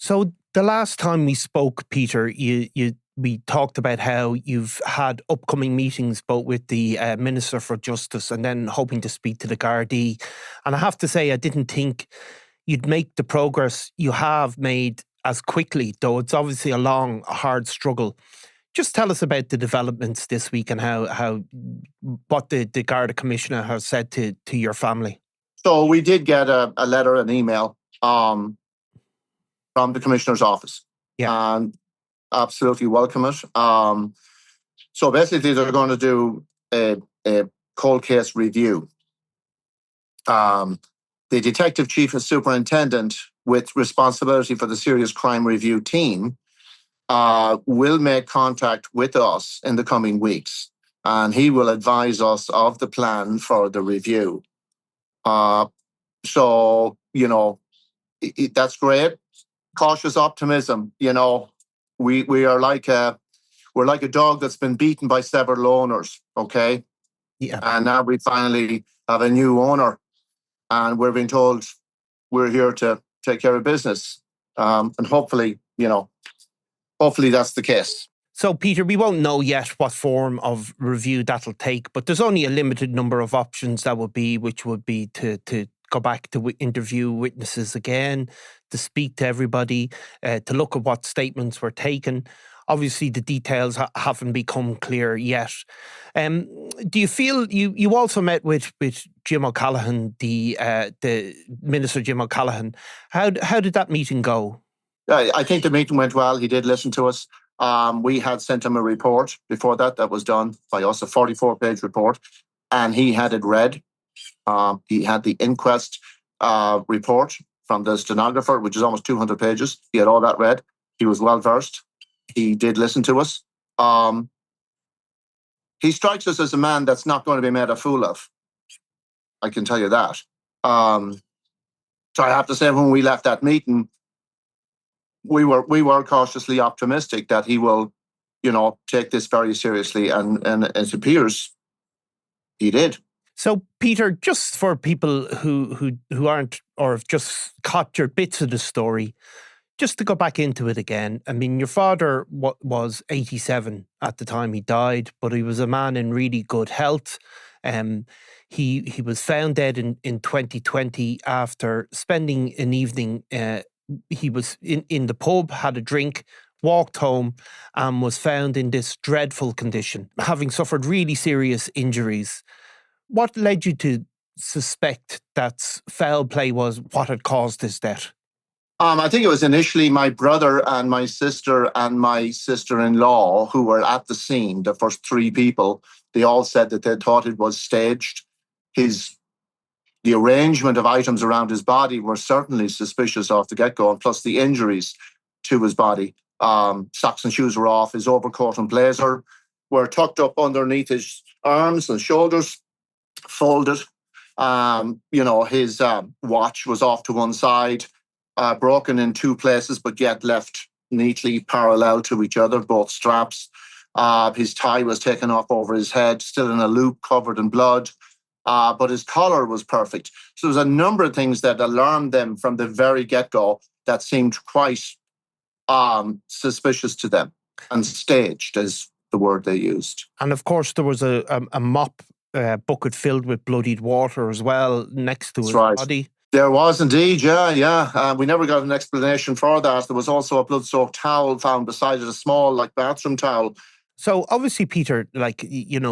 So the last time we spoke, Peter, we talked about how you've had upcoming meetings both with the Minister for Justice and then hoping to speak to the Gardaí. And I have to say, I didn't think you'd make the progress you have made as quickly, though it's obviously a long, hard struggle. Just tell us about the developments this week and how what the Garda Commissioner has said to your family. So we did get a letter, an email from the Commissioner's office. Yeah. And absolutely welcome it. So basically, they're going to do a cold case review. The Detective Chief and Superintendent with responsibility for the Serious Crime Review team will make contact with us in the coming weeks, and he will advise us of the plan for the review. So, that's great. Cautious optimism. We are we're like a dog that's been beaten by several owners. Okay. Yeah. And now we finally have a new owner, and we're being told we're here to take care of business. And hopefully that's the case. So, Peter, we won't know yet what form of review that'll take, but there's only a limited number of options which would be to go back to interview witnesses again, to speak to everybody, to look at what statements were taken. Obviously, the details haven't become clear yet. Do you feel you also met with Jim O'Callaghan, the Minister Jim O'Callaghan? How did that meeting go? I think the meeting went well. He did listen to us. We had sent him a report before that was done by us, a 44-page report, and he had it read. He had the inquest report from the stenographer, which is almost 200 pages. He had all that read. He was well versed. He did listen to us. He strikes us as a man that's not going to be made a fool of. I can tell you that. So I have to say, when we left that meeting, we were cautiously optimistic that he will, take this very seriously, and it appears he did. So, Peter, just for people who aren't or have just caught your bits of the story, just to go back into it again. I mean, your father was 87 at the time he died, but he was a man in really good health. He was found dead in 2020 after spending an evening. He was in the pub, had a drink, walked home, and was found in this dreadful condition, having suffered really serious injuries. What led you to suspect that foul play was what had caused his death? I think it was initially my brother and my sister and my sister-in-law who were at the scene, the first three people. They all said that they thought it was staged. The arrangement of items around his body were certainly suspicious off the get-go, and plus the injuries to his body. Socks and shoes were off. His overcoat and blazer were tucked up underneath his arms and shoulders, folded. His watch was off to one side, broken in two places, but yet left neatly parallel to each other, both straps. His tie was taken off over his head, still in a loop, covered in blood. But his collar was perfect. So there was a number of things that alarmed them from the very get-go that seemed quite suspicious to them, and staged is the word they used. And of course, there was a mop bucket filled with bloodied water as well next to his body. There was indeed, yeah. We never got an explanation for that. There was also a blood-soaked towel found beside it, a small, bathroom towel. So obviously, Peter,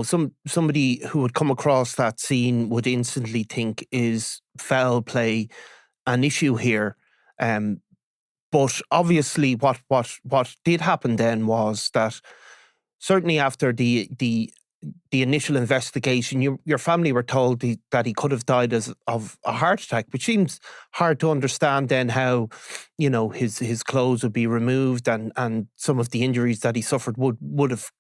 somebody who would come across that scene would instantly think, is foul play an issue here? But obviously, what did happen then was that certainly after the initial investigation, your family were told that he could have died of a heart attack, which seems hard to understand then how, his clothes would be removed and some of the injuries that he suffered would have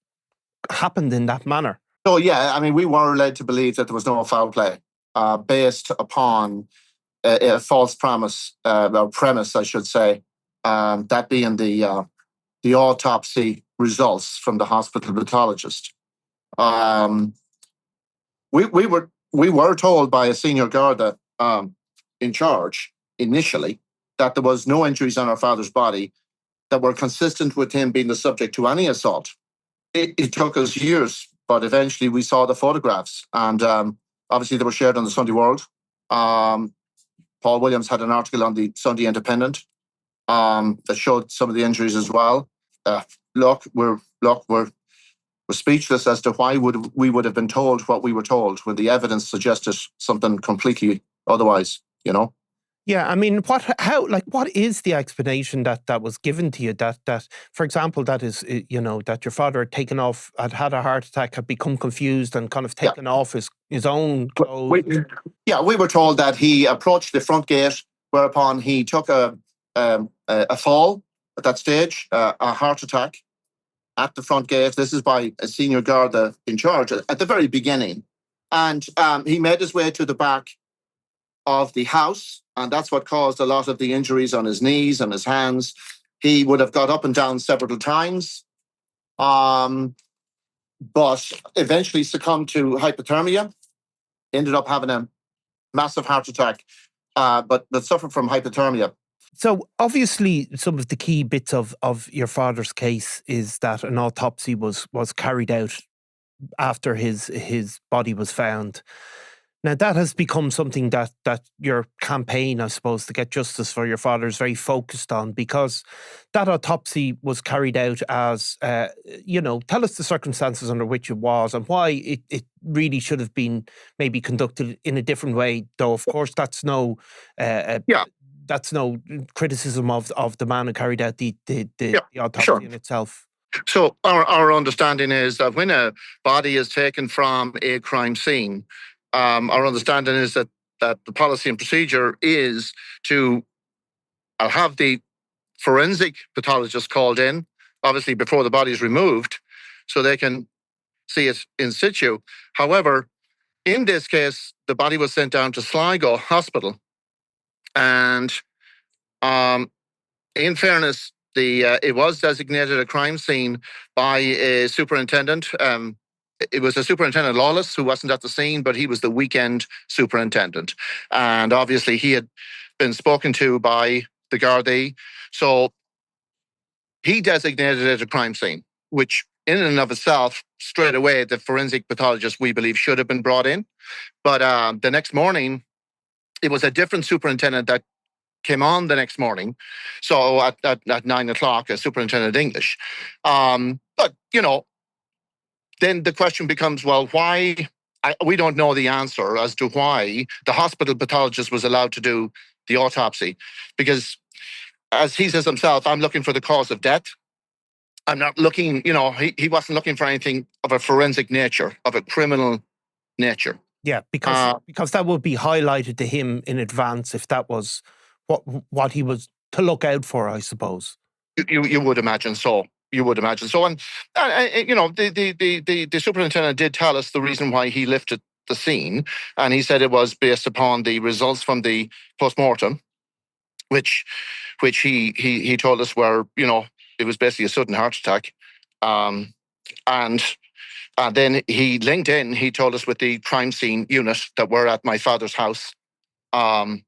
happened in that manner. So, yeah, I mean, we were led to believe that there was no foul play based upon a false premise, I should say, that being the autopsy results from the hospital pathologist. We were told by a senior Garda in charge initially that there was no injuries on our father's body that were consistent with him being the subject to any assault. It took us years, but eventually we saw the photographs, and obviously they were shared on the Sunday World. Paul Williams had an article on the Sunday Independent that showed some of the injuries as well. We're speechless as to why we would have been told what we were told when the evidence suggested something completely otherwise, you know? Yeah, I mean, what is the explanation that was given to you that, for example, that is, that your father had a heart attack, had become confused and kind of taken off his own clothes? We were told that he approached the front gate, whereupon he took a fall at that stage, a heart attack at the front gate. This is by a senior Garda in charge at the very beginning. And he made his way to the back of the house, and that's what caused a lot of the injuries on his knees and his hands. He would have got up and down several times, but eventually succumbed to hypothermia, ended up having a massive heart attack, but suffered from hypothermia. So obviously some of the key bits of your father's case is that an autopsy was carried out after his body was found. Now, that has become something that your campaign, I suppose, to get justice for your father is very focused on, because that autopsy was carried out as, tell us the circumstances under which it was and why it really should have been maybe conducted in a different way, though, of course, that's no criticism of the man who carried out the autopsy in itself. So our understanding is that when a body is taken from a crime scene, our understanding is that the policy and procedure is to have the forensic pathologist called in, obviously before the body is removed, so they can see it in situ. However, in this case, the body was sent down to Sligo Hospital, and in fairness, it was designated a crime scene by a superintendent. It was a superintendent, Lawless, who wasn't at the scene, but he was the weekend superintendent. And obviously he had been spoken to by the Gardaí. So he designated it a crime scene, which in and of itself, straight away, the forensic pathologist, we believe, should have been brought in. But the next morning, it was a different superintendent that came on the next morning. So at 9:00, a superintendent English. But, then the question becomes, well, why? We don't know the answer as to why the hospital pathologist was allowed to do the autopsy. Because, as he says himself, I'm looking for the cause of death. I'm not looking, he wasn't looking for anything of a forensic nature, of a criminal nature. Yeah, because that would be highlighted to him in advance if that was what he was to look out for, I suppose. You would imagine so. You would imagine so. And the superintendent did tell us the reason why he lifted the scene. And he said it was based upon the results from the post-mortem, which he told us were, it was basically a sudden heart attack. And then he linked in, he told us, with the crime scene unit that were at my father's house. And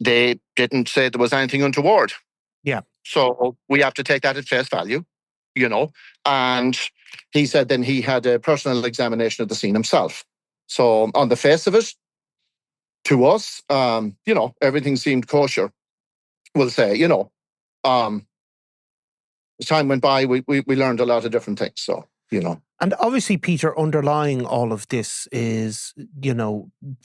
they didn't say there was anything untoward. Yeah. So we have to take that at face value, And he said then he had a personal examination of the scene himself. So on the face of it, to us, everything seemed kosher, we'll say, As time went by, we learned a lot of different things. So, And obviously, Peter, underlying all of this is,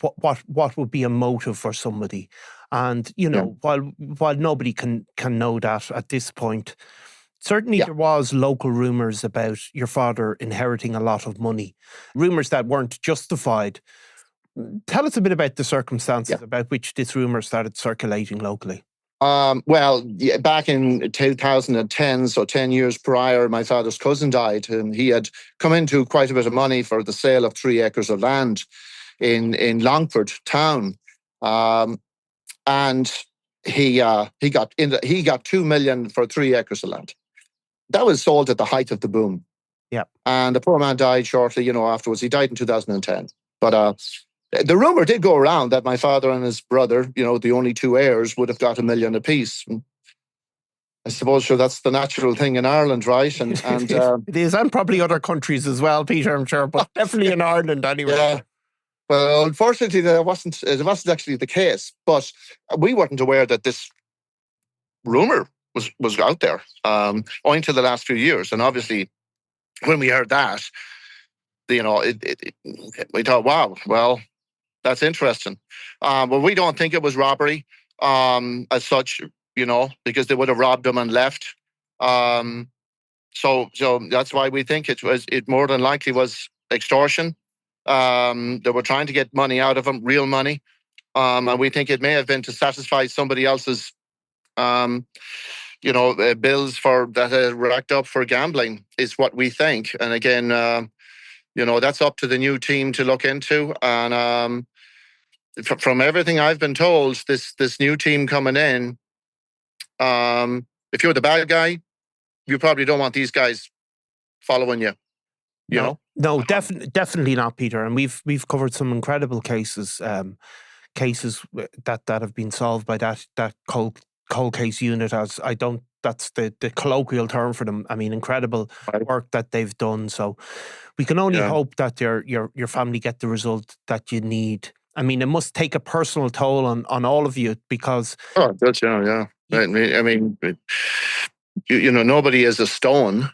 what would be a motive for somebody. And, while nobody can know that at this point, certainly there was local rumours about your father inheriting a lot of money, rumours that weren't justified. Tell us a bit about the circumstances about which this rumour started circulating locally. Back in 2010, so 10 years prior, my father's cousin died, and he had come into quite a bit of money for the sale of 3 acres of land in Longford town. And he got 2 million for 3 acres of land. That was sold at the height of the boom. Yeah. And the poor man died shortly, afterwards. He died in 2010. But The rumor did go around that my father and his brother, the only two heirs, would have got $1 million apiece. I suppose sure that's the natural thing in Ireland, right? And it is, and probably other countries as well, Peter, I'm sure, but definitely in Ireland anyway. Yeah. Well, unfortunately, it wasn't actually the case. But we weren't aware that this rumor was out there owing to the last few years. And obviously, when we heard that, we thought, wow, well, that's interesting. But we don't think it was robbery as such, because they would have robbed him and left. So that's why we think it more than likely was extortion. They were trying to get money out of him, real money. And we think it may have been to satisfy somebody else's, bills for that racked up for gambling is what we think. And again, that's up to the new team to look into. And from everything I've been told, this new team coming in, if you're the bad guy, you probably don't want these guys following you. No, definitely not, Peter. And we've covered some incredible cases, that have been solved by that cold case unit. That's the colloquial term for them. I mean, incredible work that they've done. So we can only hope that your family get the result that you need. I mean, it must take a personal toll on all of you because. Oh, that's yeah. I mean, nobody is a stone.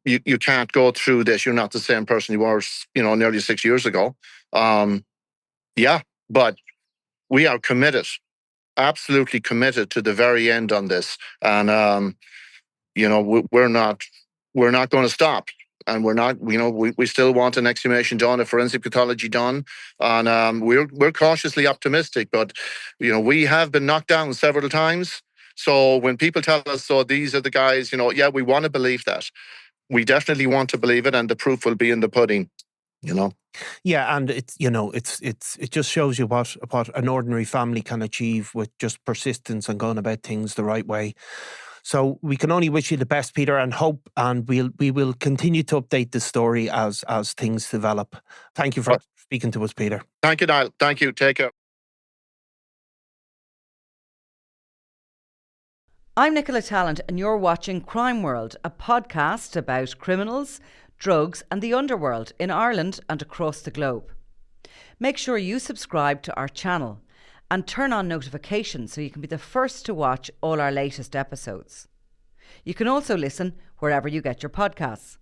You can't go through this. You're not the same person you were, nearly 6 years ago. But we are committed, absolutely committed to the very end on this. And, we're not going to stop. And we're not, we still want an exhumation done, a forensic pathology done. And we're cautiously optimistic, but, we have been knocked down several times. So when people tell us, so these are the guys, we want to believe that. We definitely want to believe it, and the proof will be in the pudding, Yeah, and it just shows you what an ordinary family can achieve with just persistence and going about things the right way. So we can only wish you the best, Peter, and hope, and we will continue to update the story as things develop. Thank you for speaking to us, Peter. Thank you, Niall. Thank you. Take care. I'm Nicola Tallant, and you're watching Crime World, a podcast about criminals, drugs and the underworld in Ireland and across the globe. Make sure you subscribe to our channel and turn on notifications so you can be the first to watch all our latest episodes. You can also listen wherever you get your podcasts.